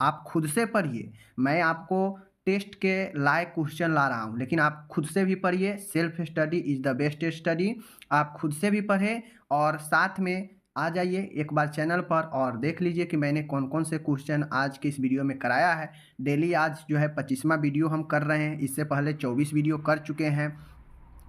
आप खुद से पढ़िए। मैं आपको टेस्ट के लायक क्वेश्चन ला रहा हूँ, लेकिन आप खुद से भी पढ़िए। Self study is the best study. आप खुद से भी पढ़ें और साथ में आ जाइए एक बार चैनल पर और देख लीजिए कि मैंने कौन-कौन से क्वेश्चन आज के इस वीडियो में कराया है। डेली आज जो है 25वां वीडियो हम कर रहे हैं। इससे पहले 24 वीडियो कर चुके हैं।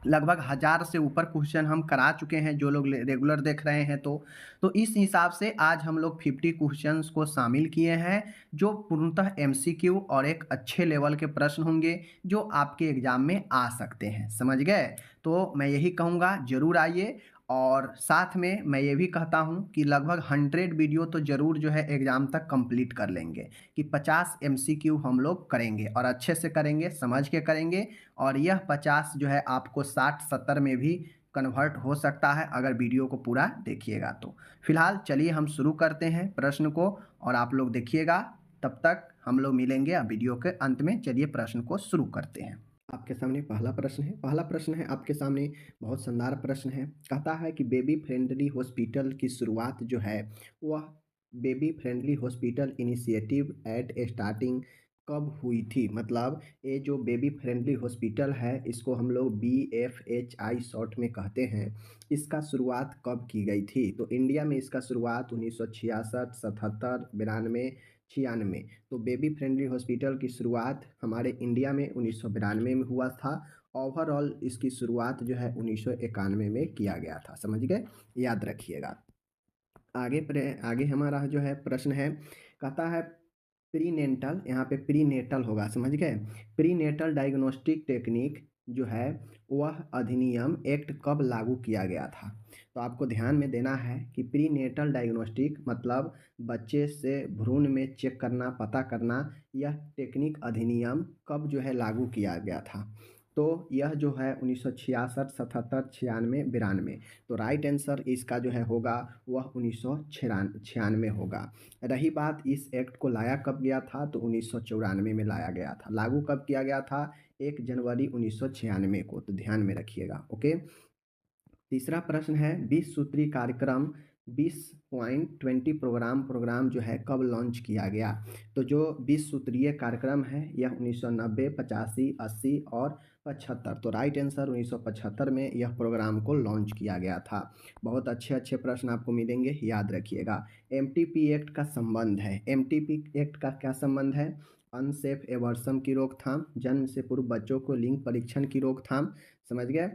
लगभग 1000 से ऊपर क्वेश्चन हम करा चुके हैं, जो लोग रेगुलर देख रहे हैं तो इस हिसाब से आज हम लोग 50 क्वेश्चंस को शामिल किए हैं, जो पूर्णतः एमसीक्यू और एक अच्छे लेवल के प्रश्न होंगे जो आपके एग्जाम में आ सकते हैं। समझ गए? तो मैं यही कहूँगा, ज़रूर आइए। और साथ में मैं ये भी कहता हूँ कि लगभग 100 वीडियो तो ज़रूर जो है एग्ज़ाम तक कंप्लीट कर लेंगे, कि 50 एमसीक्यू हम लोग करेंगे और अच्छे से करेंगे, समझ के करेंगे। और यह 50 जो है आपको 60-70 में भी कन्वर्ट हो सकता है अगर वीडियो को पूरा देखिएगा तो। फिलहाल चलिए हम शुरू करते हैं प्रश्न को और आप लोग देखिएगा। तब तक हम लोग मिलेंगे अब वीडियो के अंत में। चलिए प्रश्न को शुरू करते हैं। आपके सामने पहला प्रश्न है आपके सामने, बहुत शानदार प्रश्न है। कहता है कि बेबी फ्रेंडली हॉस्पिटल की शुरुआत जो है वह baby friendly hospital initiative eight starting कब हुई थी? मतलब ये जो बेबी फ्रेंडली हॉस्पिटल है इसको हम लोग BFHI शॉर्ट में कहते हैं। इसका शुरुआत कब की गई थी? तो इंडिया में इसका शुरुआत 1966, 77, 92, 96। तो बेबी फ्रेंडली हॉस्पिटल की शुरुआत हमारे इंडिया में 1992 में हुआ था। ओवरऑल इसकी शुरुआत जो है 1991 में किया गया था। समझ गए? याद रखिएगा। आगे हमारा जो है प्रश्न है, कहता है प्रीनेटल, यहाँ पे प्रीनेटल होगा। समझ गए? प्रीनेटल डायग्नोस्टिक टेक्निक जो है वह अधिनियम एक्ट कब लागू किया गया था? तो आपको ध्यान में देना है कि प्रीनेटल डायग्नोस्टिक मतलब बच्चे से भ्रूण में चेक करना, पता करना, यह टेक्निक अधिनियम कब जो है लागू किया गया था? तो यह जो है 1966, 77, 96, 92। तो राइट आंसर इसका जो है होगा वह 1996 होगा। रही बात इस एक्ट को लाया कब गया था, तो 1994 में लाया गया था। लागू कब किया गया था? 1 जनवरी 1996 को। तो ध्यान में रखिएगा। ओके। तीसरा प्रश्न है 20 सूत्री कार्यक्रम 20.20 प्रोग्राम जो है कब लॉन्च किया गया? तो जो 20 सूत्रीय कार्यक्रम है यह 1990, 85, 80 और 75। तो राइट आंसर 1975 में यह प्रोग्राम को लॉन्च किया गया था। बहुत अच्छे अच्छे प्रश्न आपको मिलेंगे, याद रखिएगा। एमटीपी एक्ट का संबंध है। एमटीपी एक्ट का क्या संबंध है? अनसेफ एबॉर्शन की रोकथाम, जन्म से पूर्व बच्चों को लिंग परीक्षण की रोकथाम, समझ गए,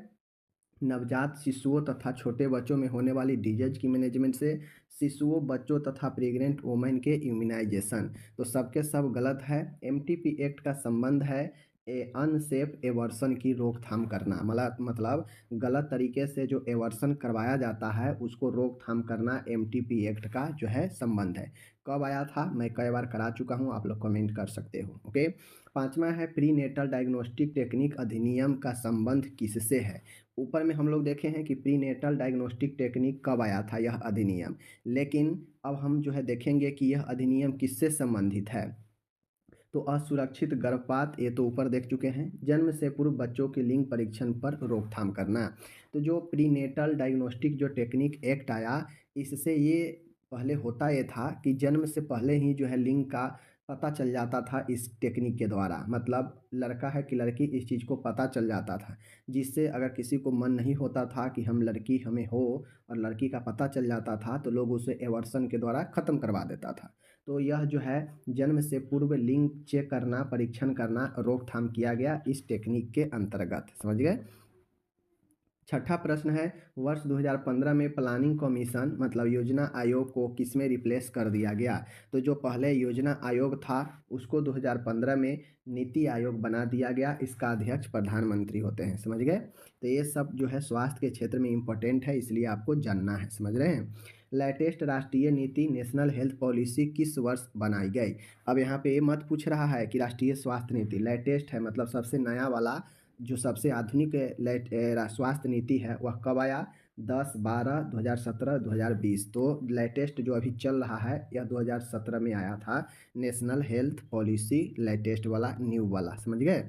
नवजात शिशुओं तथा छोटे बच्चों में होने वाली डिजीज की मैनेजमेंट से शिशुओं, बच्चों तथा प्रेग्नेंट वुमेन के इम्यूनाइजेशन। तो सबके सब गलत है। एमटीपी एक्ट का संबंध है अनसेफ एवर्सन की रोकथाम करना, मतलब गलत तरीके से जो एवर्सन करवाया जाता है उसको रोकथाम करना एमटीपी एक्ट का जो है संबंध है। कब आया था? मैं कई बार करा चुका हूँ, आप लोग कमेंट कर सकते हो। ओके। पांचवा है प्रीनेटल डायग्नोस्टिक टेक्निक अधिनियम का संबंध किससे है? ऊपर में हम लोग देखे हैं कि प्रीनेटल डायग्नोस्टिक टेक्निक कब आया था यह अधिनियम, लेकिन अब हम जो है देखेंगे कि यह अधिनियम किससे संबंधित है। तो असुरक्षित गर्भपात ये तो ऊपर देख चुके हैं। जन्म से पूर्व बच्चों के लिंग परीक्षण पर रोकथाम करना। तो जो प्रीनेटल डायग्नोस्टिक जो टेक्निक एक्ट आया, इससे ये पहले होता ये था कि जन्म से पहले ही जो है लिंग का पता चल जाता था इस टेक्निक के द्वारा। मतलब लड़का है कि लड़की, इस चीज़ को पता चल जाता था, जिससे अगर किसी को मन नहीं होता था कि हम लड़की हमें हो और लड़की का पता चल जाता था तो लोग उसे एवर्सन के द्वारा ख़त्म करवा देता था। तो यह जो है जन्म से पूर्व लिंग चेक करना, परीक्षण करना, रोकथाम किया गया इस टेक्निक के अंतर्गत। समझ गए? छठा प्रश्न है वर्ष 2015 में प्लानिंग कमीशन मतलब योजना आयोग को किसमें रिप्लेस कर दिया गया? तो जो पहले योजना आयोग था उसको 2015 में नीति आयोग बना दिया गया। इसका अध्यक्ष प्रधानमंत्री होते हैं। समझ गए? तो ये सब जो है स्वास्थ्य के क्षेत्र में इम्पोर्टेंट है, इसलिए आपको जानना है। समझ रहे हैं? लेटेस्ट राष्ट्रीय नीति नेशनल हेल्थ पॉलिसी किस वर्ष बनाई गई? अब यहाँ पे ये मत पूछ रहा है कि राष्ट्रीय स्वास्थ्य नीति लेटेस्ट है, मतलब सबसे नया वाला जो सबसे आधुनिक स्वास्थ्य नीति है वह कब आया? 10, 12, 2017, 2020। तो लेटेस्ट जो अभी चल रहा है यह 2017 में आया था। नेशनल हेल्थ पॉलिसी लेटेस्ट वाला, न्यू वाला। समझ गए?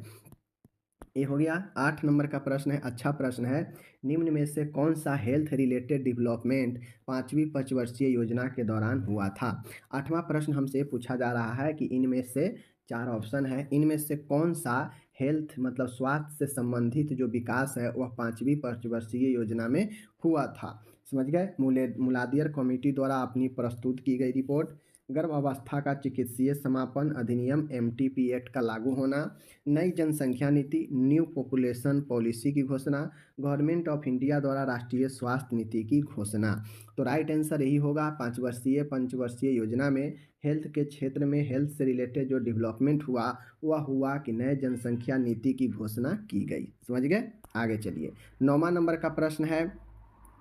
ये हो गया। 8 नंबर का प्रश्न है, अच्छा प्रश्न है। निम्न में से कौन सा हेल्थ रिलेटेड डेवलपमेंट 5वीं पंचवर्षीय योजना के दौरान हुआ था? 8वां प्रश्न हमसे पूछा जा रहा है कि इनमें से 4 ऑप्शन है, इनमें से कौन सा हेल्थ मतलब स्वास्थ्य से संबंधित जो विकास है वह 5वीं पंचवर्षीय योजना में हुआ था? समझ गए। मुलादियर कमेटी द्वारा अपनी प्रस्तुत की गई रिपोर्ट, गर्भावस्था का चिकित्सीय समापन अधिनियम एमटीपी एक्ट का लागू होना, नई जनसंख्या नीति न्यू पॉपुलेशन पॉलिसी की घोषणा, गवर्नमेंट ऑफ इंडिया द्वारा राष्ट्रीय स्वास्थ्य नीति की घोषणा। तो राइट आंसर यही होगा। पंचवर्षीय योजना में हेल्थ के क्षेत्र में हेल्थ से रिलेटेड जो डेवलपमेंट हुआ वह हुआ कि नए जनसंख्या नीति की घोषणा की गई। समझ गए। आगे चलिए। 9वां नंबर का प्रश्न है,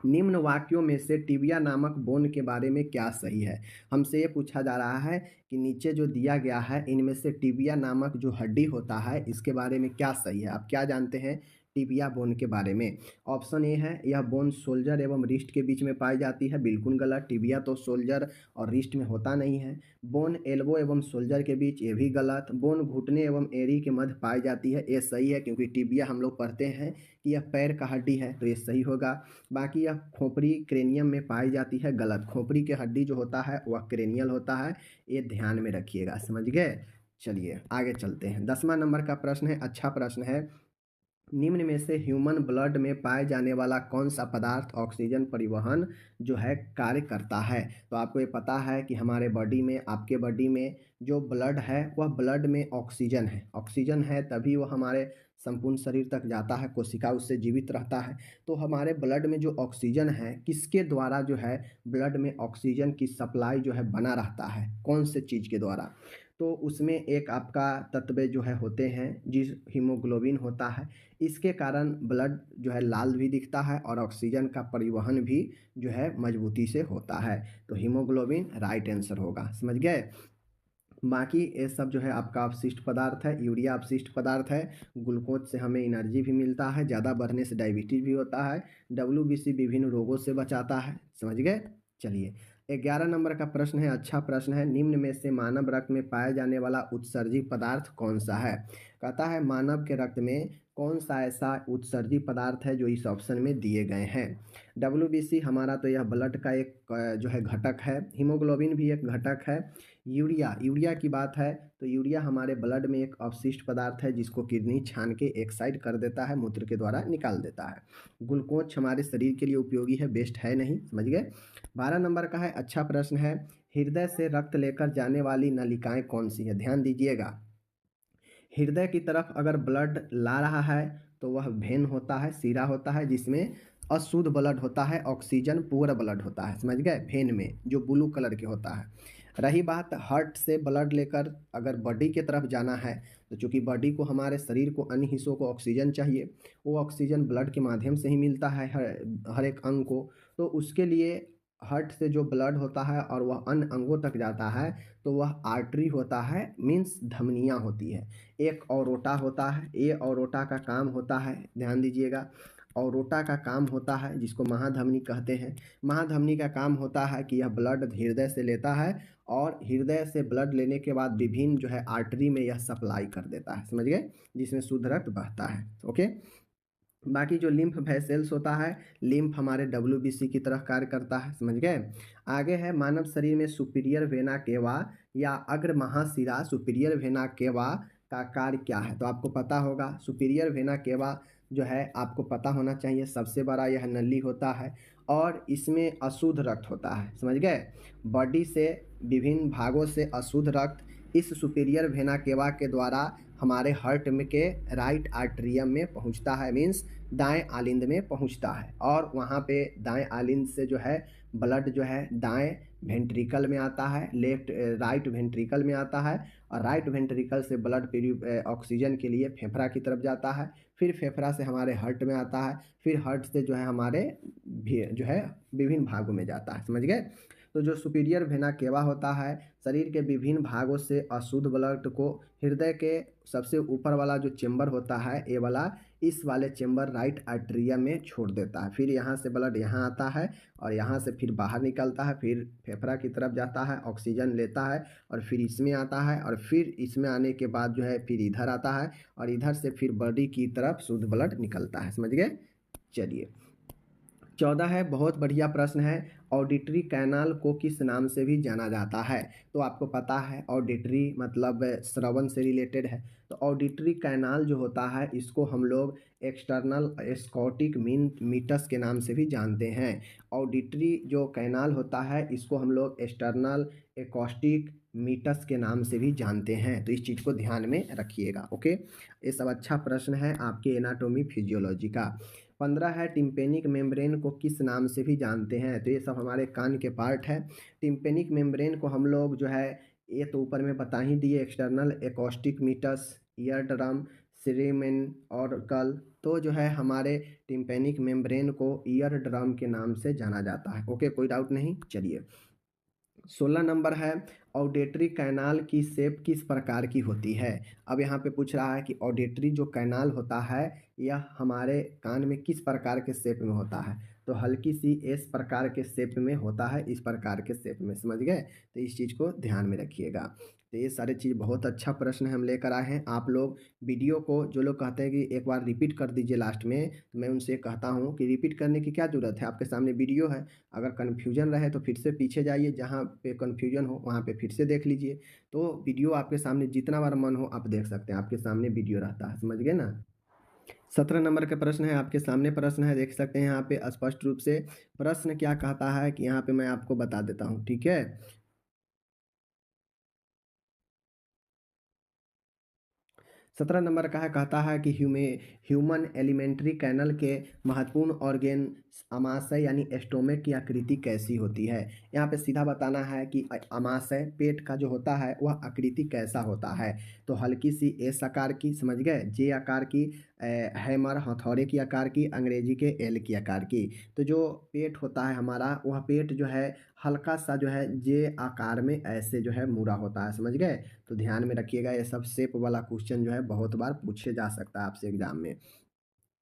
निम्न वाक्यों में से टिबिया नामक बोन के बारे में क्या सही है? हमसे ये पूछा जा रहा है कि नीचे जो दिया गया है इनमें से टिबिया नामक जो हड्डी होता है इसके बारे में क्या सही है? आप क्या जानते हैं टिबिया बोन के बारे में? ऑप्शन ए है, यह बोन शोल्डर एवं रिस्ट के बीच में पाई जाती है। बिल्कुल गलत। टिबिया तो शोल्डर और रिस्ट में होता नहीं है। बोन एल्बो एवं शोल्डर के बीच, ये भी गलत। बोन घुटने एवं एड़ी के मध्य पाई जाती है, ये सही है क्योंकि टिबिया हम लोग पढ़ते हैं कि यह पैर का हड्डी है, तो ये सही होगा। बाकी यह खोपड़ी क्रेनियम में पाई जाती है, गलत। खोपड़ी के हड्डी जो होता है वह क्रेनियल होता है, ये ध्यान में रखिएगा। समझ गए। चलिए आगे चलते हैं। 10वां नंबर का प्रश्न है, अच्छा प्रश्न है। निम्न में से ह्यूमन ब्लड में पाए जाने वाला कौन सा पदार्थ ऑक्सीजन परिवहन जो है कार्य करता है? तो आपको ये पता है कि हमारे बॉडी में, आपके बॉडी में जो ब्लड है वह ब्लड में ऑक्सीजन है। ऑक्सीजन है तभी वह हमारे संपूर्ण शरीर तक जाता है, कोशिका उससे जीवित रहता है। तो हमारे ब्लड में जो ऑक्सीजन है किसके द्वारा जो है ब्लड में ऑक्सीजन की सप्लाई जो है बना रहता है? कौन से चीज़ के द्वारा? तो उसमें एक आपका तत्व जो है होते हैं जिस हीमोग्लोबिन होता है, इसके कारण ब्लड जो है लाल भी दिखता है और ऑक्सीजन का परिवहन भी जो है मजबूती से होता है। तो हीमोग्लोबिन राइट आंसर होगा। समझ गए। बाकी ये सब जो है आपका अपशिष्ट पदार्थ है। यूरिया अपशिष्ट पदार्थ है। ग्लूकोज से हमें एनर्जी भी मिलता है, ज़्यादा बढ़ने से डायबिटीज भी होता है। WBC विभिन्न रोगों से बचाता है। समझ गए। चलिए 11 नंबर का प्रश्न है, अच्छा प्रश्न है। निम्न में से मानव रक्त में पाया जाने वाला उत्सर्जी पदार्थ कौन सा है? कहता है मानव के रक्त में कौन सा ऐसा उत्सर्जी पदार्थ है जो इस ऑप्शन में दिए गए हैं? WBC हमारा तो यह ब्लड का एक जो है घटक है। हीमोग्लोबिन भी एक घटक है। यूरिया की बात है तो यूरिया हमारे ब्लड में एक अवशिष्ट पदार्थ है जिसको किडनी छान के एक साइड कर देता है, मूत्र के द्वारा निकाल देता है। ग्लूकोज हमारे शरीर के लिए उपयोगी है, बेस्ट है नहीं। समझ गए। 12 नंबर का है, अच्छा प्रश्न है। हृदय से रक्त लेकर जाने वाली नलिकाएं कौन सी है? ध्यान दीजिएगा। हृदय की तरफ अगर ब्लड ला रहा है तो वह वेन होता है, सीरा होता है जिसमें अशुद्ध ब्लड होता है, ऑक्सीजन पूरा ब्लड होता है। समझ गए। वेन में जो ब्लू कलर के होता है। रही बात हार्ट से ब्लड लेकर अगर बॉडी की तरफ जाना है तो चूंकि बॉडी को, हमारे शरीर को अन्य हिस्सों को ऑक्सीजन चाहिए, वो ऑक्सीजन ब्लड के माध्यम से ही मिलता है हर एक अंग को। तो उसके लिए हार्ट से जो ब्लड होता है और वह अन्य अंगों तक जाता है तो वह आर्टरी होता है, मीन्स धमनियाँ होती है। एक औरोटा होता है, ये औरोटा का काम होता है, ध्यान दीजिएगा। औरोटा का काम होता है जिसको महाधमनी कहते हैं। महाधमनी का काम होता है कि यह ब्लड हृदय से लेता है और हृदय से ब्लड लेने के बाद विभिन्न जो है आर्टरी में यह सप्लाई कर देता है। समझ गए। जिसमें शुद्ध रक्त बहता है। ओके। बाकी जो लिम्फ वेसल्स होता है, लिम्फ हमारे WBC की तरह कार्य करता है। समझ गए। आगे है, मानव शरीर में सुपीरियर वेना केवा या अग्र महाशिरा सुपीरियर वेना केवा का कार्य क्या है? तो आपको पता होगा सुपीरियर वेना केवा जो है आपको पता होना चाहिए, सबसे बड़ा यह नली होता है और इसमें अशुद्ध रक्त होता है। समझ गए। बॉडी से विभिन्न भागों से अशुद्ध रक्त इस सुपीरियर वेना केवा के द्वारा हमारे हार्ट में के राइट आर्टरियम में पहुंचता है, मीन्स दाएं आलिंद में पहुंचता है और वहां पे दाएं आलिंद से जो है ब्लड जो है दाएं वेंट्रिकल में आता है, राइट वेंट्रिकल में आता है और राइट वेंट्रिकल से ब्लड ऑक्सीजन के लिए फेफड़ा की तरफ जाता है, फिर फेफड़ा से हमारे हार्ट में आता है, फिर हार्ट से जो है हमारे जो है विभिन्न भागों में जाता है। समझ गए। तो जो सुपीरियर वेना केवा होता है शरीर के विभिन्न भागों से अशुद्ध ब्लड को हृदय के सबसे ऊपर वाला जो चेंबर होता है, ये वाला, इस वाले चेम्बर राइट आर्टेरियम में छोड़ देता है। फिर यहाँ से ब्लड यहाँ आता है और यहाँ से फिर बाहर निकलता है, फिर फेफड़ा की तरफ जाता है, ऑक्सीजन लेता है और फिर इसमें आता है और फिर इसमें आने के बाद जो है फिर इधर आता है और इधर से फिर बॉडी की तरफ शुद्ध ब्लड निकलता है। समझ गए? चलिए 14 है, बहुत बढ़िया प्रश्न है। ऑडिटरी कैनाल को किस नाम से भी जाना जाता है? तो आपको पता है ऑडिटरी मतलब श्रवण से रिलेटेड है। तो ऑडिटरी कैनाल जो होता है इसको हम लोग एक्सटर्नल स्कॉटिक मीटस के नाम से भी जानते हैं। ऑडिटरी जो कैनाल होता है इसको हम लोग एक्सटर्नल एकॉस्टिक मीटस के नाम से भी जानते हैं। तो इस चीज़ को ध्यान में रखिएगा। ओके, ये सब अच्छा प्रश्न है आपके एनाटोमी फिजियोलॉजी का। 15 है, टिम्पेनिक मेम्ब्रेन को किस नाम से भी जानते हैं? तो ये सब हमारे कान के पार्ट है। टिम्पेनिक मेम्ब्रेन को हम लोग जो है ये तो ऊपर में बता ही दिए, external acoustic meatus, ear drum, cerumen और कल। तो जो है हमारे टिम्पेनिक मेम्ब्रेन को ईयर ड्रम के नाम से जाना जाता है। ओके, कोई डाउट नहीं। चलिए 16 नंबर है, ऑडिटरी कैनाल की शेप किस प्रकार की होती है? अब यहाँ पे पूछ रहा है कि ऑडिटरी जो कैनाल होता है यह हमारे कान में किस प्रकार के शेप में होता है? तो हल्की सी इस प्रकार के शेप में होता है, इस प्रकार के शेप में। समझ गए? तो इस चीज़ को ध्यान में रखिएगा। तो ये सारे चीज़ बहुत अच्छा प्रश्न हम लेकर आए हैं। आप लोग वीडियो को जो लोग कहते हैं कि एक बार रिपीट कर दीजिए लास्ट में, तो मैं उनसे कहता हूँ कि रिपीट करने की क्या ज़रूरत है, आपके सामने वीडियो है। अगर कन्फ्यूजन रहे तो फिर से पीछे जाइए, जहाँ पे कन्फ्यूजन हो वहाँ पे फिर से देख लीजिए। तो वीडियो आपके सामने जितना बार मन हो आप देख सकते हैं, आपके सामने वीडियो रहता है। समझ गए ना? 17 नंबर का प्रश्न है, आपके सामने प्रश्न है, देख सकते हैं यहाँ पे स्पष्ट रूप से। प्रश्न क्या कहता है कि यहाँ पे मैं आपको बता देता हूँ, ठीक है। 17 नंबर का है, कहता है कि ह्यूमन एलिमेंट्री कैनल के महत्वपूर्ण ऑर्गेन आमाशय यानी स्टोमक की आकृति कैसी होती है? यहाँ पे सीधा बताना है कि आमाशय पेट का जो होता है वह आकृति कैसा होता है। तो हल्की सी एस आकार की, समझ गए, जे आकार की, हैमर हथौड़े की आकार की, अंग्रेजी के एल की आकार की। तो जो पेट होता है हमारा, वह पेट जो है हल्का सा जो है जे आकार में ऐसे जो है मुड़ा होता है। समझ गए? तो ध्यान में रखिएगा, ये सब शेप वाला क्वेश्चन जो है बहुत बार पूछे जा सकता है आपसे एग्जाम में।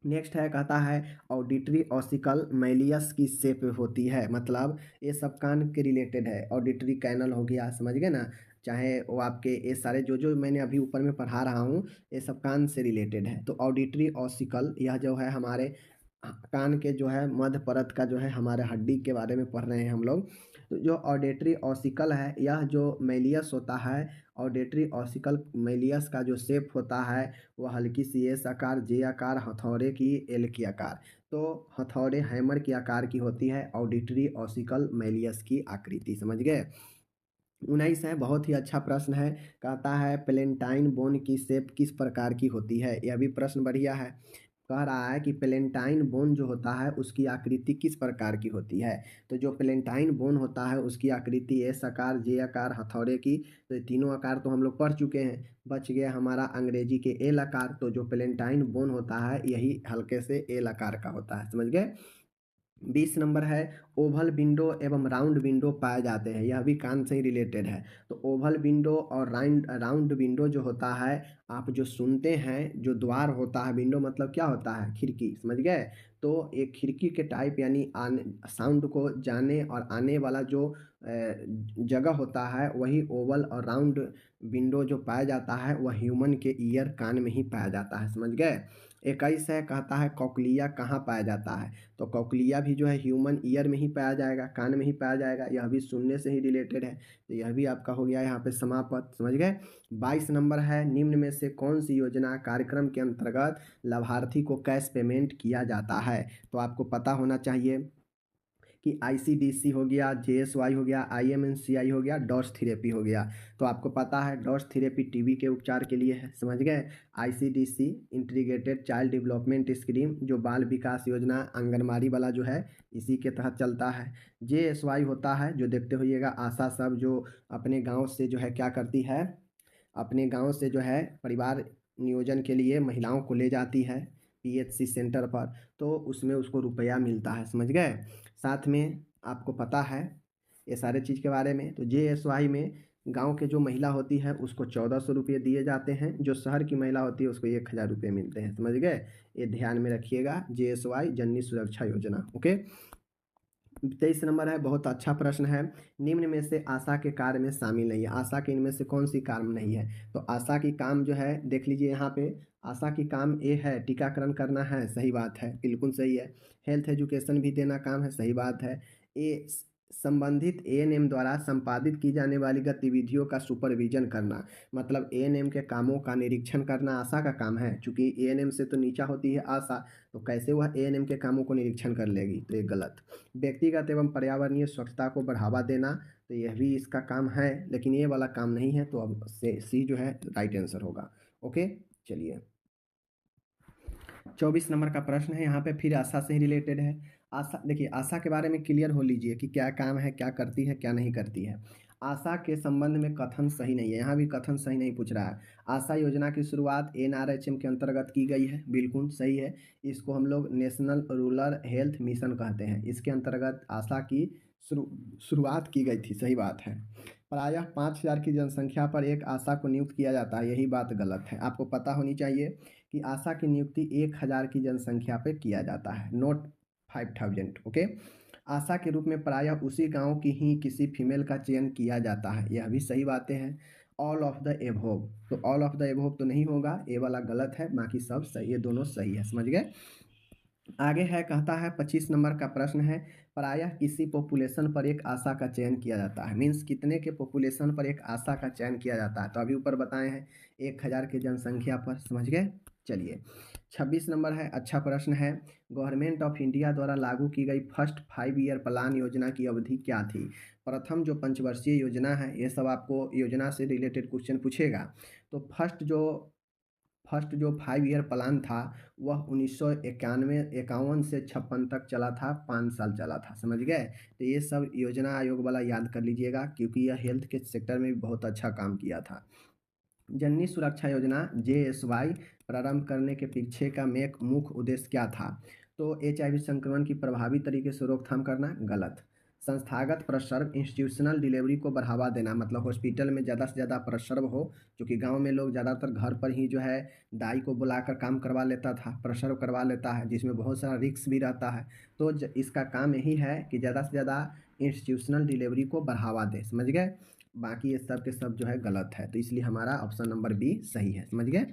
नेक्स्ट है, कहता है ऑडिटरी ऑसिकल मैलियस की शेप होती है, मतलब ये सब कान के रिलेटेड है। ऑडिटरी कैनल हो गया, समझ गए ना, चाहे वो आपके ये सारे जो जो मैंने अभी ऊपर में पढ़ा रहा हूँ ये सब कान से रिलेटेड है। तो ऑडिटरी ऑसिकल यह जो है हमारे कान के जो है मध्य परत का जो है हमारे हड्डी के बारे में पढ़ रहे हैं हम लोग। तो जो ऑडिटरी ऑसिकल है यह जो मैलियस होता है, ऑडिटरी ऑसिकल मैलियस का जो शेप होता है वह हल्की सी एस आकार, जे आकार, हथौड़े की, एल की आकार। तो हथौड़े हैमर की आकार की होती है ऑडिटरी ऑसिकल मैलियस की आकृति। समझ गए? 19 है, बहुत ही अच्छा प्रश्न है, कहता है प्लेंटाइन बोन की शेप किस प्रकार की होती है? यह भी प्रश्न बढ़िया है। कह रहा है कि प्लेंटाइन बोन जो होता है उसकी आकृति किस प्रकार की होती है? तो जो प्लेंटाइन बोन होता है उसकी आकृति एस आकार, जे आकार, हथौड़े की। तो ये तीनों आकार तो हम लोग पढ़ चुके हैं, बच गया हमारा अंग्रेजी के एल आकार। तो जो प्लेंटाइन बोन होता है यही हल्के से एल आकार का होता है। समझ गए? 20 नंबर है, ओवल विंडो एवं राउंड विंडो पाए जाते हैं, यह भी कान से ही रिलेटेड है। तो ओवल विंडो और राउंड विंडो जो होता है, आप जो सुनते हैं जो द्वार होता है, विंडो मतलब क्या होता है? खिड़की। समझ गए? तो एक खिड़की के टाइप यानी आने साउंड को जाने और आने वाला जो जगह होता है वही ओवल और राउंड विंडो जो पाया जाता है वह ह्यूमन के ईयर कान में ही पाया जाता है। समझ गए? 21 है, कहता है कॉकलिया कहाँ पाया जाता है? तो कॉकलिया भी जो है ह्यूमन ईयर में ही पाया जाएगा, कान में ही पाया जाएगा, यह भी सुनने से ही रिलेटेड है। तो यह भी आपका हो गया यहाँ पे समाप्त। समझ गए? 22 नंबर है, निम्न में से कौन सी योजना कार्यक्रम के अंतर्गत लाभार्थी को कैश पेमेंट किया जाता है? तो आपको पता होना चाहिए कि आईसीडीसी हो गया, जेएसवाई हो गया, आईएमएनसीआई हो गया, डॉट्स थेरेपी हो गया। तो आपको पता है डॉट्स थेरेपी टीबी के उपचार के लिए है। समझ गए? आईसीडीसी इंटीग्रेटेड चाइल्ड डेवलपमेंट स्कीम जो बाल विकास योजना आंगनबाड़ी वाला जो है इसी के तहत चलता है। जेएसवाई होता है जो देखते होइएगा आशा सब जो अपने गाँव से जो है क्या करती है, अपने गाँव से जो है परिवार नियोजन के लिए महिलाओं को ले जाती है पीएचसी सेंटर पर, तो उसमें उसको रुपया मिलता है। समझ गए? साथ में आपको पता है ये सारे चीज़ के बारे में। तो जेएसवाई में गांव के जो महिला होती है उसको 1400 रुपये दिए जाते हैं, जो शहर की महिला होती है उसको 1000 रुपये मिलते हैं। समझ गए, ये ध्यान में रखिएगा, JSY जननी सुरक्षा योजना। ओके, 23 नंबर है, बहुत अच्छा प्रश्न है। निम्न में से आशा के कार्य में शामिल नहीं है, आशा के इनमें से कौन सी काम नहीं है? तो आशा की काम जो है देख लीजिए यहाँ पे, आशा की काम ए है, टीकाकरण करना है, सही बात है, बिल्कुल सही है। हेल्थ एजुकेशन भी देना काम है, सही बात है। ए संबंधित ANM द्वारा संपादित की जाने वाली गतिविधियों का सुपरविजन करना, मतलब ANM के कामों का निरीक्षण करना आशा का काम है। चूंकि ANM से तो नीचा होती है आशा, तो कैसे वह ANM के कामों को निरीक्षण कर लेगी? तो ये गलत। व्यक्तिगत एवं पर्यावरणीय स्वच्छता को बढ़ावा देना, तो यह भी इसका काम है, लेकिन ये वाला काम नहीं है, तो अब से सी जो है राइट आंसर होगा। ओके, चलिए 24 नंबर का प्रश्न है, यहाँ पे फिर आशा से ही रिलेटेड है। आशा, देखिए आशा के बारे में क्लियर हो लीजिए कि क्या काम है, क्या करती है, क्या नहीं करती है। आशा के संबंध में कथन सही नहीं है, यहाँ भी कथन सही नहीं पूछ रहा है। आशा योजना की शुरुआत NRHM के अंतर्गत की गई है, बिल्कुल सही है। इसको हम लोग नेशनल रूरल हेल्थ मिशन कहते हैं, इसके अंतर्गत आशा की शुरुआत की गई थी, सही बात है। प्रायः 5000 की जनसंख्या पर एक आशा को नियुक्त किया जाता है, यही बात गलत है। आपको पता होनी चाहिए कि आशा की नियुक्ति 1000 की जनसंख्या पर किया जाता है, नोट 5000। ओके, आशा के रूप में प्रायः उसी गांव की ही किसी फीमेल का चयन किया जाता है, यह भी सही बातें हैं। ऑल ऑफ द एबोव, तो ऑल ऑफ द एबोव तो नहीं होगा, ये वाला गलत है, बाकी सब सही है, दोनों सही है। समझ गए, आगे है, कहता है 25 नंबर का प्रश्न है, प्रायः किसी पॉपुलेशन पर एक आशा का चयन किया जाता है, मीन्स कितने के पॉपुलेशन पर एक आशा का चयन किया जाता है? तो अभी ऊपर बताए हैं 1000 की जनसंख्या पर। समझ गए, चलिए 26 नंबर है, अच्छा प्रश्न है। गवर्नमेंट ऑफ इंडिया द्वारा लागू की गई फर्स्ट 5 ईयर प्लान योजना की अवधि क्या थी? प्रथम जो पंचवर्षीय योजना है, ये सब आपको योजना से रिलेटेड क्वेश्चन पूछेगा। तो फर्स्ट जो 5 ईयर प्लान था वह 1951 से 56 तक चला था, 5 साल चला था। समझ गए, तो ये सब योजना आयोग वाला याद कर लीजिएगा, क्योंकि यह हेल्थ के सेक्टर में भी बहुत अच्छा काम किया था। जननी सुरक्षा योजना JSY प्रारंभ करने के पीछे का मुख्य उद्देश्य क्या था? तो HIV संक्रमण की प्रभावी तरीके से रोकथाम करना, गलत। संस्थागत प्रसर्व, इंस्टीट्यूशनल डिलीवरी को बढ़ावा देना, मतलब हॉस्पिटल में ज़्यादा से ज़्यादा प्रसर्व हो, क्योंकि गांव में लोग ज़्यादातर घर पर ही जो है दाई को बुलाकर काम करवा लेता था, प्रसर्व करवा लेता है, जिसमें बहुत सारा रिस्क भी रहता है। तो इसका काम यही है कि ज़्यादा से ज़्यादा इंस्टीट्यूशनल डिलीवरी को बढ़ावा दे। समझ गए, बाकी ये सब के सब जो है गलत है, तो इसलिए हमारा ऑप्शन नंबर बी सही है। समझ गए,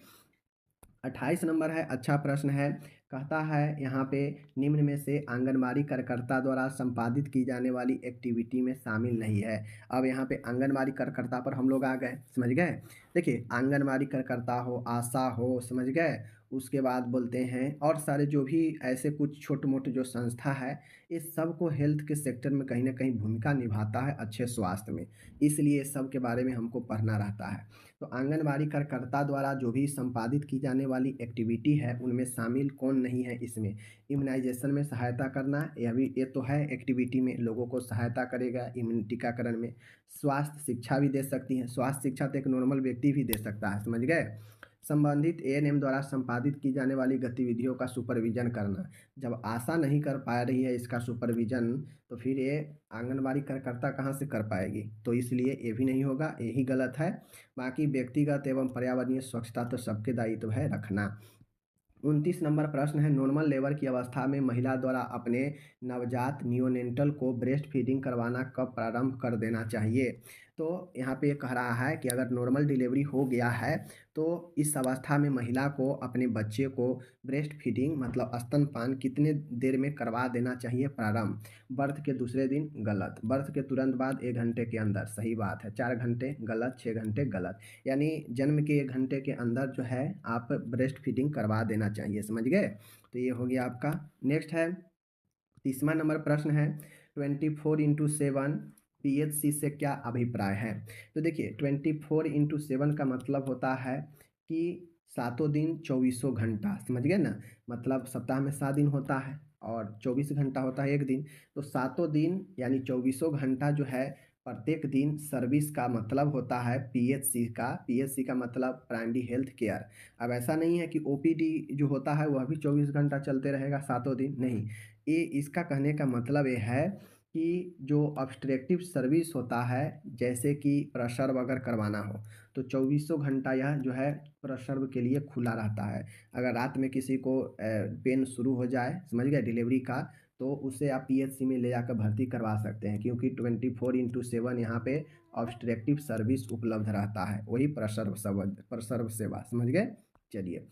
28 नंबर है, अच्छा प्रश्न है। कहता है यहाँ पे, निम्न में से आंगनबाड़ी कार्यकर्ता द्वारा संपादित की जाने वाली एक्टिविटी में शामिल नहीं है। अब यहाँ पे आंगनबाड़ी कार्यकर्ता पर हम लोग आ गए। समझ गए, देखिए आंगनबाड़ी कार्यकर्ता हो, आशा हो, समझ गए, उसके बाद बोलते हैं और सारे जो भी ऐसे कुछ छोटे मोटे जो संस्था है, इस सब को हेल्थ के सेक्टर में कहीं ना कहीं भूमिका निभाता है अच्छे स्वास्थ्य में, इसलिए सब के बारे में हमको पढ़ना रहता है। तो आंगनबाड़ी कार्यकर्ता द्वारा जो भी संपादित की जाने वाली एक्टिविटी है उनमें शामिल कौन नहीं है? इसमें इम्यूनाइजेशन में सहायता करना, यह भी ये तो है एक्टिविटी में, लोगों को सहायता करेगा टीकाकरण में। स्वास्थ्य शिक्षा भी दे सकती हैं, स्वास्थ्य शिक्षा तो एक नॉर्मल व्यक्ति भी दे सकता है। समझ गए, संबंधित ANM द्वारा संपादित की जाने वाली गतिविधियों का सुपरविजन करना, जब आशा नहीं कर पा रही है इसका सुपरविजन, तो फिर ये आंगनबाड़ी कार्यकर्ता कहाँ से कर पाएगी? तो इसलिए ये भी नहीं होगा, यही गलत है। बाकी व्यक्तिगत एवं पर्यावरणीय स्वच्छता तो सबके दायित्व है रखना। 29 नंबर प्रश्न है, नॉर्मल लेबर की अवस्था में महिला द्वारा अपने नवजात नियोनेंटल को ब्रेस्ट फीडिंग करवाना कब प्रारंभ कर देना चाहिए? तो यहाँ पे कह रहा है कि अगर नॉर्मल डिलीवरी हो गया है तो इस अवस्था में महिला को अपने बच्चे को ब्रेस्ट फीडिंग मतलब स्तनपान कितने देर में करवा देना चाहिए प्रारंभ? बर्थ के दूसरे दिन, गलत। बर्थ के तुरंत बाद 1 घंटे के अंदर, सही बात है। 4 घंटे, गलत। 6 घंटे, गलत। यानी जन्म के 1 घंटे के अंदर जो है आप ब्रेस्ट फीडिंग करवा देना चाहिए। समझ गए, तो ये हो गया आपका। नेक्स्ट है 30वां नंबर प्रश्न है, 24x7 PHC से क्या अभिप्राय है? तो देखिए 24x7 का मतलब होता है कि 7 दिन 24 घंटा। समझ गए ना, मतलब सप्ताह में 7 दिन होता है और 24 घंटा होता है एक दिन, तो 7 दिन यानी 24 घंटा जो है प्रत्येक दिन सर्विस का मतलब होता है PHC का। PHC का मतलब प्राइमरी हेल्थ केयर। अब ऐसा नहीं है कि OPD जो होता है वह भी 24 घंटा चलते रहेगा 7 दिन, नहीं। ये इसका कहने का मतलब ये है कि जो ऑब्स्ट्रक्टिव सर्विस होता है, जैसे कि प्रसर्व अगर करवाना हो तो 2400 घंटा यह जो है प्रसर्व के लिए खुला रहता है। अगर रात में किसी को पेन शुरू हो जाए, समझ गए, डिलीवरी का, तो उसे आप पीएचसी में ले जाकर भर्ती करवा सकते हैं, क्योंकि 24x7 यहाँ पे ऑब्स्ट्रक्टिव सर्विस उपलब्ध रहता है, वही प्रसर्व सेवा, समझ गए। चलिए,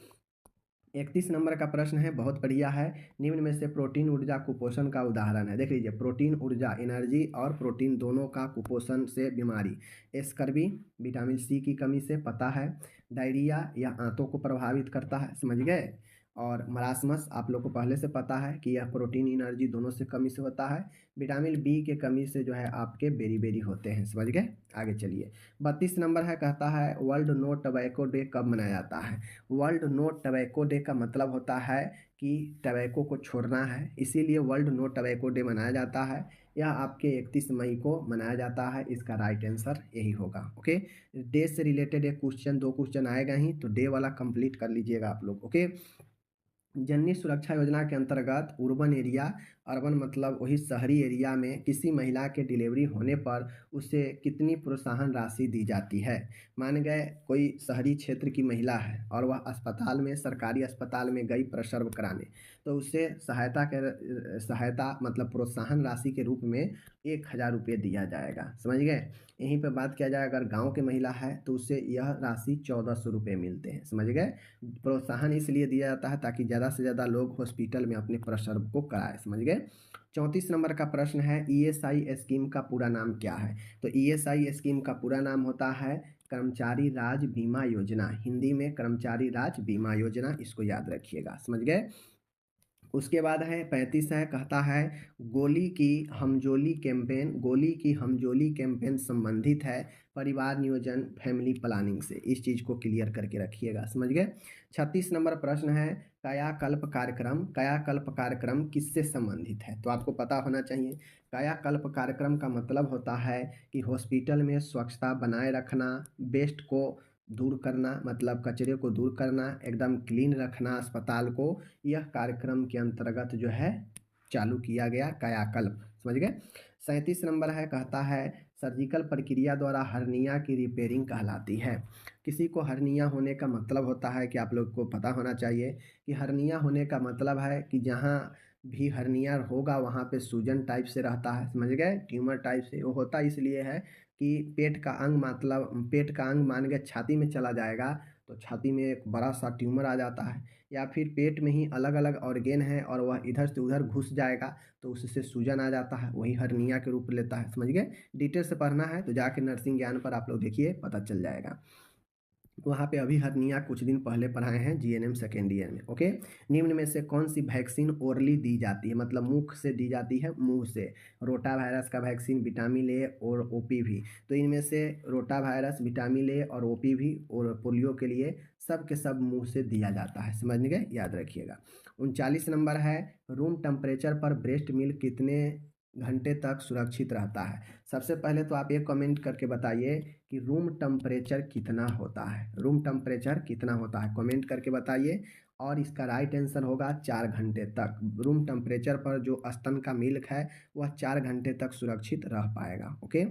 31 नंबर का प्रश्न है, बहुत बढ़िया है। निम्न में से प्रोटीन ऊर्जा कुपोषण का उदाहरण है। देख लीजिए, प्रोटीन ऊर्जा एनर्जी और प्रोटीन दोनों का कुपोषण से बीमारी। स्कर्वी विटामिन सी की कमी से, पता है। डायरिया या आंतों को प्रभावित करता है, समझ गए। और मरासमस आप लोग को पहले से पता है कि यह प्रोटीन एनर्जी दोनों से कमी से होता है। विटामिन बी के कमी से जो है आपके बेरी बेरी होते हैं, समझ गए। आगे चलिए, 32 नंबर है, कहता है वर्ल्ड नो टबैको डे कब मनाया जाता है। वर्ल्ड नो टबैको डे का मतलब होता है कि टबैको को छोड़ना है, इसीलिए वर्ल्ड नो टबैको डे मनाया जाता है। यह आपके 31 मई को मनाया जाता है, इसका राइट आंसर यही होगा। ओके, डे से रिलेटेड एक क्वेश्चन, 2 क्वेश्चन आएगा ही, तो डे वाला कंप्लीट कर लीजिएगा आप लोग। ओके, जननी सुरक्षा योजना के अंतर्गत अर्बन एरिया, अर्बन मतलब वही शहरी एरिया में किसी महिला के डिलीवरी होने पर उसे कितनी प्रोत्साहन राशि दी जाती है। मान गए कोई शहरी क्षेत्र की महिला है और वह अस्पताल में, सरकारी अस्पताल में गई प्रसव कराने, तो उसे सहायता मतलब प्रोत्साहन राशि के रूप में 1000 रुपये दिया जाएगा, समझ गए। यहीं पे बात किया जाए, अगर गांव की महिला है तो उसे यह राशि 1400 रुपये मिलते हैं, समझ गए। प्रोत्साहन इसलिए दिया जाता है ताकि ज़्यादा से ज़्यादा लोग हॉस्पिटल में अपने प्रसव को कराए, समझ गए। 34 नंबर का प्रश्न है, ईएसआई स्कीम का पूरा नाम क्या है। तो ईएसआई स्कीम का पूरा नाम होता है कर्मचारी राज्य बीमा योजना, हिंदी में कर्मचारी राज्य बीमा योजना, इसको याद रखिएगा, समझ गए। उसके बाद है 35 है, कहता है गोली की हमजोली कैंपेन, गोली की हमजोली कैंपेन संबंधित है परिवार नियोजन फैमिली प्लानिंग से, इस चीज़ को क्लियर करके रखिएगा, समझ गए। 36 नंबर प्रश्न है, कायाकल्प कार्यक्रम, कायाकल्प कार्यक्रम किससे संबंधित है। तो आपको पता होना चाहिए, कायाकल्प कार्यक्रम का मतलब होता है कि हॉस्पिटल में स्वच्छता बनाए रखना, वेस्ट को दूर करना, मतलब कचरे को दूर करना, एकदम क्लीन रखना अस्पताल को, यह कार्यक्रम के अंतर्गत जो है चालू किया गया कायाकल्प, समझ गए। 37 नंबर है, कहता है सर्जिकल प्रक्रिया द्वारा हर्निया की रिपेयरिंग कहलाती है। किसी को हर्निया होने का मतलब होता है कि आप लोग को पता होना चाहिए कि हर्निया होने का मतलब है कि जहाँ भी हर्निया होगा वहाँ पे सूजन टाइप से रहता है, समझ गए, ट्यूमर टाइप से। वो होता इसलिए है कि पेट का अंग, मतलब पेट का अंग मान गए छाती में चला जाएगा तो छाती में एक बड़ा सा ट्यूमर आ जाता है, या फिर पेट में ही अलग अलग ऑर्गेन है और वह इधर से उधर घुस जाएगा तो उससे सूजन आ जाता है, वही हर्निया के रूप लेता है, समझ गए। डिटेल से पढ़ना है तो जाके नर्सिंग ज्ञान पर आप लोग देखिए, पता चल जाएगा। वहाँ पे अभी हर्निया कुछ दिन पहले पढ़ाए हैं जीएनएम सेकेंड ईयर में। ओके, निम्न में से कौन सी वैक्सीन ओरली दी जाती है, मतलब मुख से दी जाती है, मुंह से। रोटा वायरस का वैक्सीन, विटामिन ए और ओपीवी। तो इनमें से रोटा वायरस, विटामिन ए और ओपीवी और पोलियो के लिए सब के सब मुंह से दिया जाता है, समझ गए, याद रखिएगा। 39 नंबर है, रूम टेम्परेचर पर ब्रेस्ट मिल्क कितने घंटे तक सुरक्षित रहता है। सबसे पहले तो आप ये कमेंट करके बताइए कि रूम टेम्परेचर कितना होता है, रूम टेम्परेचर कितना होता है, कमेंट करके बताइए। और इसका राइट आंसर होगा 4 घंटे तक। रूम टेम्परेचर पर जो स्तन का मिल्क है वह 4 घंटे तक सुरक्षित रह पाएगा। ओके,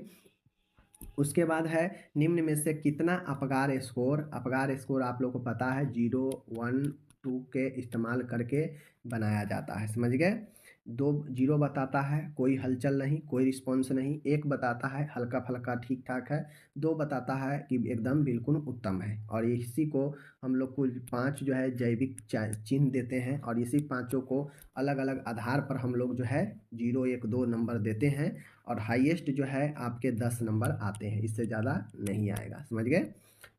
उसके बाद है निम्न में से कितना अपगार स्कोर, अपगार स्कोर आप लोग को पता है 0, 1, 2 के इस्तेमाल करके बनाया जाता है, समझ गए। 2 0 बताता है कोई हलचल नहीं, कोई रिस्पॉन्स नहीं। 1 बताता है हल्का फल्का ठीक ठाक है। 2 बताता है कि एकदम बिल्कुल उत्तम है। और इसी को हम लोग कुल 5 जो है जैविक चिन्ह देते हैं, और इसी पाँचों को अलग अलग आधार पर हम लोग जो है 0, 1, 2 नंबर देते हैं, और हाईएस्ट जो है आपके 10 नंबर आते हैं, इससे ज़्यादा नहीं आएगा, समझ गए।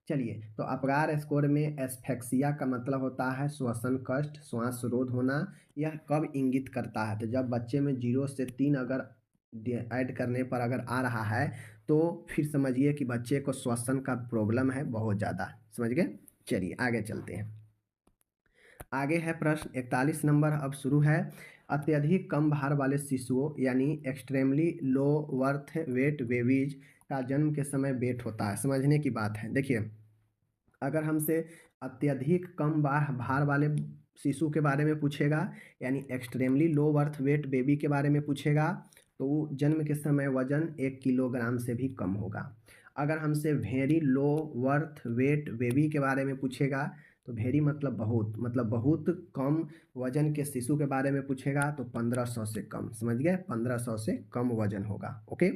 चलिए, तो अपगार स्कोर में एस्फेक्सिया का मतलब होता है श्वसन कष्ट, श्वास रोध होना। यह कब इंगित करता है, तो जब बच्चे में 0 से 3 अगर ऐड करने पर अगर आ रहा है तो फिर समझिए कि बच्चे को श्वसन का प्रॉब्लम है बहुत ज़्यादा, समझ गए। चलिए आगे चलते हैं। आगे है प्रश्न 41 नंबर, अब शुरू है। अत्यधिक कम भार वाले शिशुओं यानी extremely low birth weight babies का जन्म के समय वेट होता है। समझने की बात है, देखिए, अगर हमसे अत्यधिक कम भार वाले शिशु के बारे में पूछेगा, यानी extremely low birth weight baby के बारे में पूछेगा, तो जन्म के समय वजन 1 किलोग्राम से भी कम होगा। अगर हमसे very low birth weight baby के बारे में पूछेगा तो वेरी मतलब बहुत कम वजन के शिशु के बारे में पूछेगा तो 1500 से कम, समझ गए, 1500 से कम वजन होगा। ओके,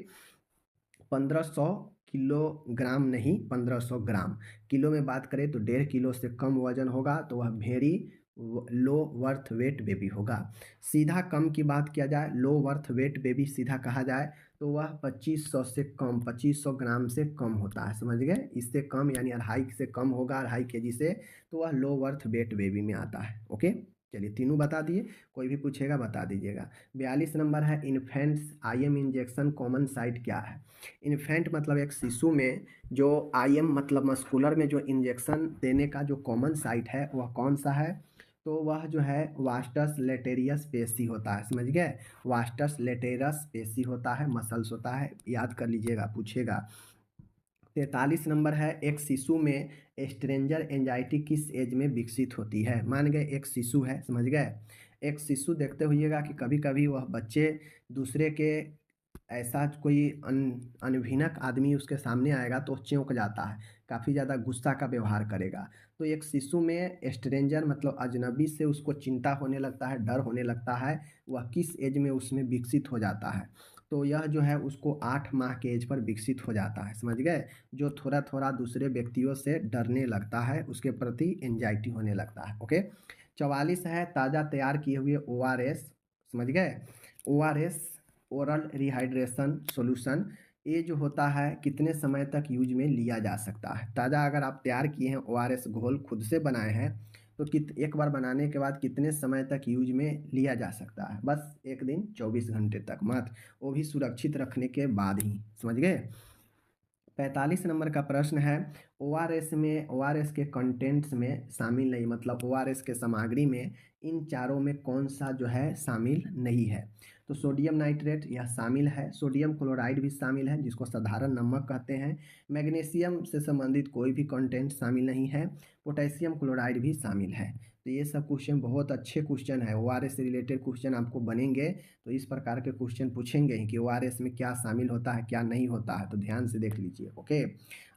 1500 किलोग्राम नहीं, 1500 ग्राम। किलो में बात करें तो 1.5 किलो से कम वजन होगा तो वह very low birth weight baby होगा। सीधा कम की बात किया जाए, लो वर्थ वेट बेबी सीधा कहा जाए तो वह 2500 से कम, 2500 ग्राम से कम होता है, समझ गए। इससे कम यानी 2.5 से कम होगा, 2.5 केजी से, तो वह लो वर्थ वेट बेबी में आता है। ओके, चलिए तीनों बता दिए, कोई भी पूछेगा बता दीजिएगा। 42 नंबर है infants IM injection common site क्या है। इन्फेंट मतलब एक शिशु में जो आईएम मतलब मस्कुलर में जो इंजेक्शन देने का जो कॉमन साइट है वह कौन सा है, तो वह जो है वास्टस लेटेरियस पेशी होता है, समझ गए। वास्टस लेटेरस पेशी होता है, मसल्स होता है, याद कर लीजिएगा, पूछेगा। 43 नंबर है एक शिशु में स्ट्रेंजर एंजाइटी किस एज में विकसित होती है। मान गए एक शिशु है, समझ गए, एक शिशु देखते होइएगा कि कभी कभी वह बच्चे दूसरे के ऐसा कोई अनभिनक आदमी उसके सामने आएगा तो चौंक जाता है, काफ़ी ज़्यादा गुस्सा का व्यवहार करेगा। तो एक शिशु में स्ट्रेंजर मतलब अजनबी से उसको चिंता होने लगता है, डर होने लगता है, वह किस एज में उसमें विकसित हो जाता है, तो यह जो है उसको 8 माह के एज पर विकसित हो जाता है, समझ गए। जो थोड़ा थोड़ा दूसरे व्यक्तियों से डरने लगता है, उसके प्रति एंजाइटी होने लगता है। ओके, 44 है ताज़ा तैयार किए हुए ORS, समझ गए, ORS ओरल रिहाइड्रेशन सॉल्यूशन, ये जो होता है कितने समय तक यूज में लिया जा सकता है। ताज़ा अगर आप तैयार किए हैं ORS घोल खुद से बनाए हैं तो एक बार बनाने के बाद कितने समय तक यूज में लिया जा सकता है, बस 1 दिन 24 घंटे तक मात्र, वो भी सुरक्षित रखने के बाद ही, समझ गए। 45 नंबर का प्रश्न है ORS के कंटेंट्स में शामिल नहीं, मतलब ORS के सामग्री में इन चारों में कौन सा जो है शामिल नहीं है, तो सोडियम नाइट्रेट यह शामिल है, सोडियम क्लोराइड भी शामिल है जिसको साधारण नमक कहते हैं, मैग्नीशियम से संबंधित कोई भी कंटेंट शामिल नहीं है, पोटेशियम क्लोराइड भी शामिल है। तो ये सब क्वेश्चन बहुत अच्छे क्वेश्चन है, ORS से रिलेटेड क्वेश्चन आपको बनेंगे तो इस प्रकार के क्वेश्चन पूछेंगे ही कि ORS में क्या शामिल होता है क्या नहीं होता है, तो ध्यान से देख लीजिए। ओके,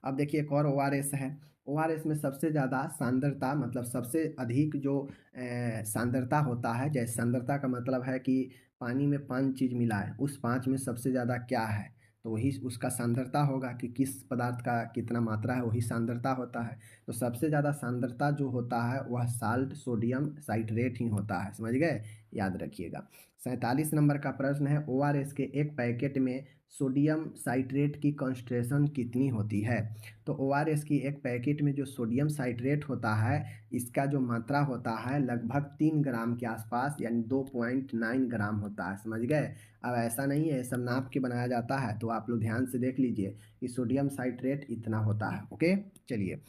अब देखिए एक और ORS है, ORS में सबसे ज़्यादा सांद्रता मतलब सबसे अधिक जो सांद्रता होता है, जैसे सांद्रता का मतलब है कि पानी में 5 चीज़ मिला है, उस 5 में सबसे ज़्यादा क्या है, तो वही उसका सांद्रता होगा कि किस पदार्थ का कितना मात्रा है, वही सांद्रता होता है। तो सबसे ज़्यादा सांद्रता जो होता है वह साल्ट सोडियम साइट्रेट ही होता है, समझ गए, याद रखिएगा। 47 नंबर का प्रश्न है ORS के एक पैकेट में सोडियम साइट्रेट की कंसंट्रेशन कितनी होती है, तो ORS की एक पैकेट में जो सोडियम साइट्रेट होता है इसका जो मात्रा होता है लगभग 3 ग्राम के आसपास यानी 2.9 ग्राम होता है, समझ गए। अब ऐसा नहीं है, सब नाप के बनाया जाता है, तो आप लोग ध्यान से देख लीजिए कि सोडियम साइट्रेट इतना होता है। ओके, चलिए,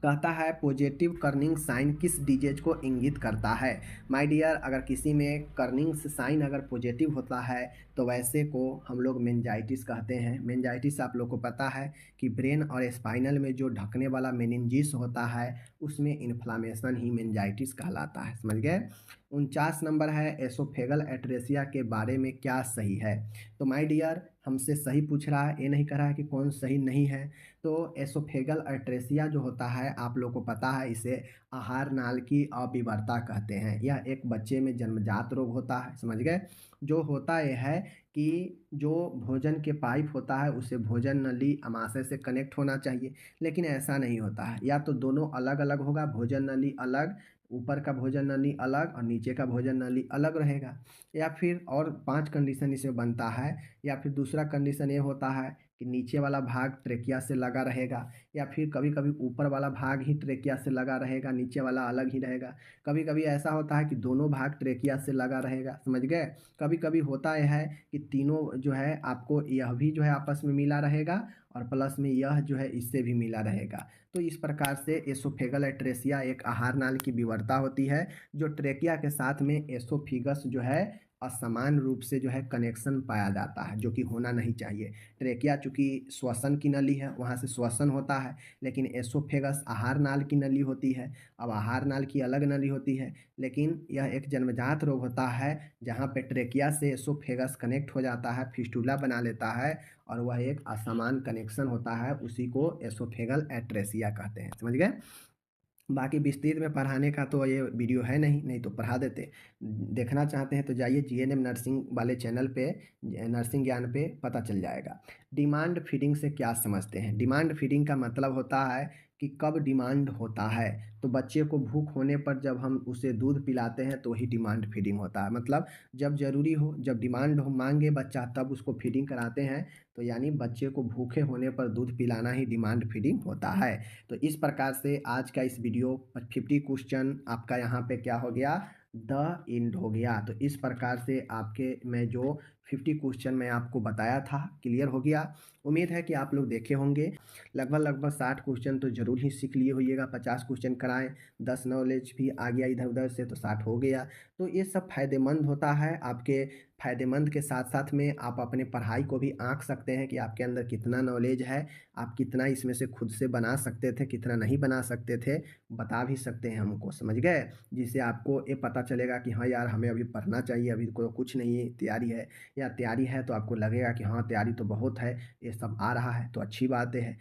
कहता है पॉजिटिव कर्निंग साइन किस डिजीज को इंगित करता है। माय डियर, अगर किसी में कर्निंग साइन अगर पॉजिटिव होता है तो वैसे को हम लोग मेनिंजाइटिस कहते हैं। मेनिंजाइटिस आप लोग को पता है कि ब्रेन और स्पाइनल में जो ढकने वाला मेनिंजिस होता है उसमें इन्फ्लामेशन ही मेनिंजाइटिस कहलाता है, समझ गए। 49 नंबर है एसोफेगल एट्रेसिया के बारे में क्या सही है, तो माय डियर हमसे सही पूछ रहा है, ये नहीं कह रहा है कि कौन सही नहीं है। तो एसोफेगल एट्रेसिया जो होता है आप लोग को पता है इसे आहार नाल की अविवर्ता कहते हैं। यह एक बच्चे में जन्मजात रोग होता है, समझ गए। जो होता यह है कि जो भोजन के पाइप होता है उसे भोजन नली अमाशय से कनेक्ट होना चाहिए, लेकिन ऐसा नहीं होता है, या तो दोनों अलग अलग होगा, भोजन नली अलग, ऊपर का भोजन नली अलग और नीचे का भोजन नली अलग रहेगा, या फिर और 5 कंडीशन इसमें बनता है। या फिर दूसरा कंडीशन ये होता है कि नीचे वाला भाग ट्रेकिया से लगा रहेगा, या फिर कभी कभी ऊपर वाला भाग ही ट्रेकिया से लगा रहेगा, नीचे वाला अलग ही रहेगा। कभी कभी ऐसा होता है कि दोनों भाग ट्रेकिया से लगा रहेगा, समझ गए। कभी कभी होता यह है कि तीनों जो है आपको यह भी जो है आपस में मिला रहेगा और प्लस में यह जो है इससे भी मिला रहेगा। तो इस प्रकार से एसोफेगल एट्रेसिया एक आहार नाल की विवरता होती है जो ट्रेकिया के साथ में एसोफिगस जो है असमान रूप से जो है कनेक्शन पाया जाता है, जो कि होना नहीं चाहिए। ट्रेकिया चूँकि श्वसन की नली है, वहाँ से श्वसन होता है, लेकिन एसोफेगस आहार नाल की नली होती है। अब आहार नाल की अलग नली होती है, लेकिन यह एक जन्मजात रोग होता है जहाँ पे ट्रेकिया से एसोफेगस कनेक्ट हो जाता है, फिस्टुला बना लेता है और वह एक असमान कनेक्शन होता है, उसी को एसोफेगल एट्रेसिया कहते हैं। समझ गए? बाकी विस्तृत में पढ़ाने का तो ये वीडियो है नहीं, नहीं तो पढ़ा देते। देखना चाहते हैं तो जाइए जीएनएम नर्सिंग वाले चैनल पे, नर्सिंग ज्ञान पे पता चल जाएगा। डिमांड फीडिंग से क्या समझते हैं? डिमांड फीडिंग का मतलब होता है कि कब डिमांड होता है। तो बच्चे को भूख होने पर जब हम उसे दूध पिलाते हैं तो वही डिमांड फीडिंग होता है। मतलब जब ज़रूरी हो, जब डिमांड हो, मांगे बच्चा, तब उसको फीडिंग कराते हैं। तो यानी बच्चे को भूखे होने पर दूध पिलाना ही डिमांड फीडिंग होता है। तो इस प्रकार से आज का इस वीडियो 50 क्वेश्चन आपका यहाँ पे क्या हो गया, द एंड हो गया। तो इस प्रकार से आपके मैं जो 50 क्वेश्चन मैं आपको बताया था क्लियर हो गया। उम्मीद है कि आप लोग देखे होंगे। लगभग 60 क्वेश्चन तो ज़रूर ही सीख लिए होइएगा। 50 क्वेश्चन कराएं, 10 नॉलेज भी आ गया इधर उधर से, तो 60 हो गया। तो ये सब फायदेमंद होता है आपके। फायदेमंद के साथ साथ में आप अपने पढ़ाई को भी आंक सकते हैं कि आपके अंदर कितना नॉलेज है, आप कितना इसमें से खुद से बना सकते थे, कितना नहीं बना सकते थे, बता भी सकते हैं हमको। समझ गए? जिससे आपको ये पता चलेगा कि हाँ यार, हमें अभी पढ़ना चाहिए, अभी को कुछ नहीं तैयारी है, या तैयारी है तो आपको लगेगा कि हाँ तैयारी तो बहुत है, ये सब आ रहा है तो अच्छी बात है।